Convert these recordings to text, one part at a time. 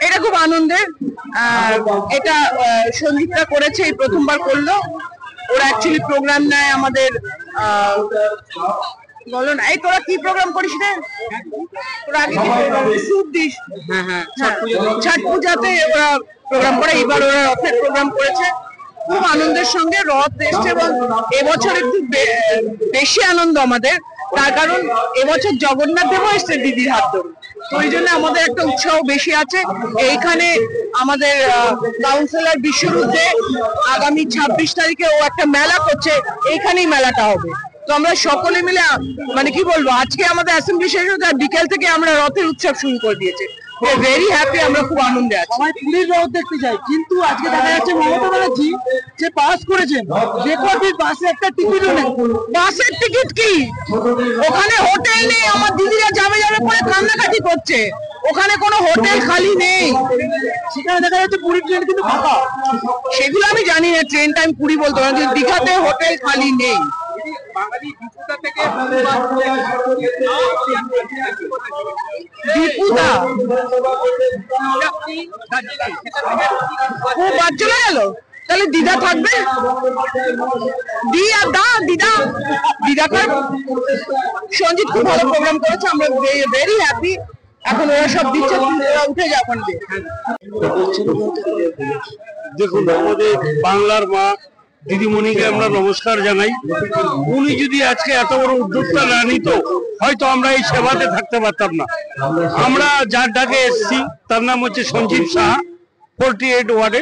এটা খুব আনন্দের। এটা সঞ্জিতরা করেছে, এই প্রথমবার করলো। ওরা অ্যাকচুয়ালি প্রোগ্রাম নেয় আমাদের। বলো না, এই তোরা কি প্রোগ্রাম করিস রে? তোরা আগে স্যুপ দিস। ছট পূজাতে ওরা প্রোগ্রাম করে, এবার ওরা রথের প্রোগ্রাম করেছে। খুব আনন্দের সঙ্গে রথ এসছে এবং এবছর একটু বেশি আনন্দ আমাদের, তার কারণ এবছর জগন্নাথ দেবও এসছে দিদির হাত ধরে। তো ওই জন্য আমাদের একটা উৎসাহ বেশি আছে। এইখানে আমাদের কাউন্সিলর বিশ্বরুদ্ধে আগামী 26 তারিখে ও একটা মেলা করছে, এইখানেই মেলাটা হবে। তো আমরা সকলে মিলে, মানে কি বলবো, আজকে আমাদের অ্যাসেম্বলি শেষ হচ্ছে, বিকেল থেকে আমরা রথের উৎসব শুরু করে দিয়েছে। ভেরি হ্যাপি, আমরা খুব আনন্দে আছি। সবাই পুরীর রথ দেখতে চাই, কিন্তু আজকে দেখা যাচ্ছে মমতা ব্যানার্জি যে পাস করেছেন রেকর্ডের বাসে একটা টিকিটও নেই। বাসের টিকিট কি? ওখানে হোটেল নেই, আমার দিদিরা যাবে যাবে করে কান্নাকাটি করছে। ওখানে কোনো হোটেল খালি নেই। সেখানে দেখা যাচ্ছে পুরীর ট্রেন কিন্তু ফাঁকা। সেগুলো আমি জানি না, ট্রেনটা আমি পুরী বলতে পারি, দীঘাতে হোটেল খালি নেই। দীপুদা ও বাদ চলে গেল, তাহলে দিদা থাকবে। দিদা সঞ্জিত খুব ভালো প্রোগ্রাম করেছে, আমরা ভেরি হ্যাপি। এখন ওরা সব দিচ্ছে, ওরা উঠে যাও ওখান দিয়ে। দেখুন, আমাদের বাংলার মা দিদিমণিকে আমরা নমস্কার জানাই। উনি যদি আজকে এত বড় উদ্যোগটা না নিত, হয়তো আমরা এই সেবাতে থাকতে পারতাম না। আমরা যার ডাকে এসেছি তার নাম হচ্ছে সঞ্জীব সাহা, 48 ওয়ার্ডে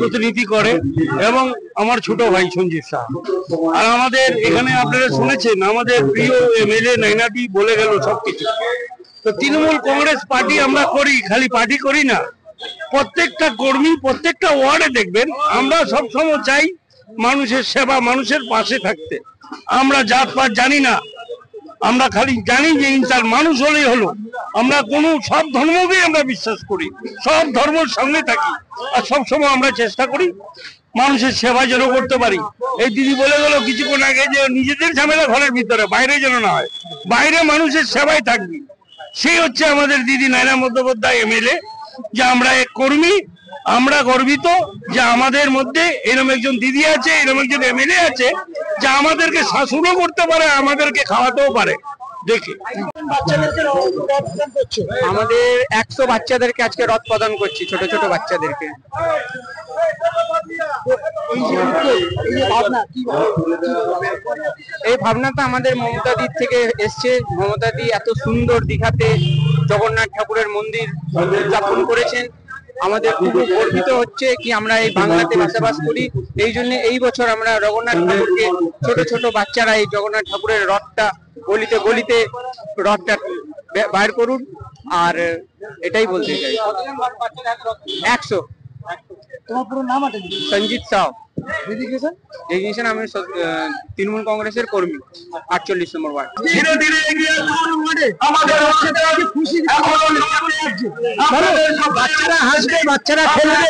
প্রতিনিধি করে, এবং আমার ছোট ভাই সঞ্জীব সাহা। আর আমাদের এখানে আপনারা শুনেছেন, আমাদের প্রিয় এমএলএ নাইনাটি বলে গেল সবকিছু। তো তৃণমূল কংগ্রেস পার্টি আমরা করি, খালি পার্টি করি না, প্রত্যেকটা কর্মী প্রত্যেকটা ওয়ার্ডে দেখবেন আমরা সবসময় চাই মানুষের সেবা, মানুষের পাশে থাকতে। আমরা জাত পাত জানি না, আমরা খালি জানি যে ইনসান মানুষ হলেই হলো। আমরা কোনো সব ধর্মকেই আমরা বিশ্বাস করি, সব ধর্মের সঙ্গে থাকি, আর সবসময় আমরা চেষ্টা করি মানুষের সেবা যেন করতে পারি। এই দিদি বলে গেল কিছুক্ষণ আগে যে নিজেদের ঝামেলা ঘরের ভিতরে, বাইরে যেন না হয়, বাইরে মানুষের সেবায় থাকবি। সেই হচ্ছে আমাদের দিদি নায়না বন্দ্যোপাধ্যায় এমএলএ। যে আমরা এক কর্মী, আমরা গর্বিত যে আমাদের মধ্যে এরকম একজন দিদি আছে, এরকম একজন এমএলএ আছে, যে আমাদেরকে শাসনও করতে পারে, আমাদেরকে খাওয়াতেও পারে। দেখে আমাদের 100 বাচ্চাদেরকে আজকে রথ প্রদান করছি, ছোট ছোট বাচ্চাদেরকে। এই ভাবনাটা আমাদের মমতা দির থেকে এসছে। মমতা দি এত সুন্দর দীঘাতে জগন্নাথ ঠাকুরের মন্দির উদযাপন করেছেন। আমাদের খুব গর্বিত হচ্ছে কি আমরা এই বাংলাতে বসবাস করি। এই জন্য এই বছর আমরা জগন্নাথ ঠাকুরকে, ছোট ছোট বাচ্চারা এই জগন্নাথ ঠাকুরের রথটা গলিতে গলিতে রথটা বাইর করুন। আর এটাই বলতে চাই। 100। তোমার পুরো নাম আছে? সঞ্জিত সাহ। ডেজিগনেশন? আমি তৃণমূল কংগ্রেসের কর্মী, 48 নম্বর ওয়ার্ড। ধীরে ধীরে এগিয়ে বাচ্চারা হাসবে, বাচ্চারা খেলবে,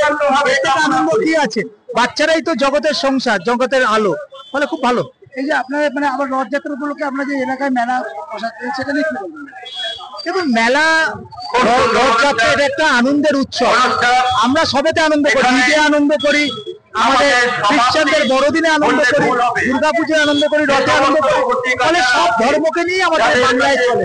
আনন্দ কি আছে? বাচ্চারাই তো জগতের সংসার, জগতের আলো, ফলে খুব ভালো। এই যে আপনার মানে আবার রথযাত্রা উপলক্ষে আপনার যে এলাকায় মেলা বসাচ্ছেন, সেটা নিয়ে কি বলবেন? দেখুন, মেলা, রথযাত্রা এটা একটা আনন্দের উৎসব। আমরা সবেতে আনন্দ করি, ঈদে আনন্দ করি, আমাদের খ্রিস্টানদের বড়দিনে আনন্দ করি, দুর্গাপুজোয় আনন্দ করি, রথে আনন্দ করি। ফলে সব ধর্মকে নিয়ে আমাদের বাংলায় চলে।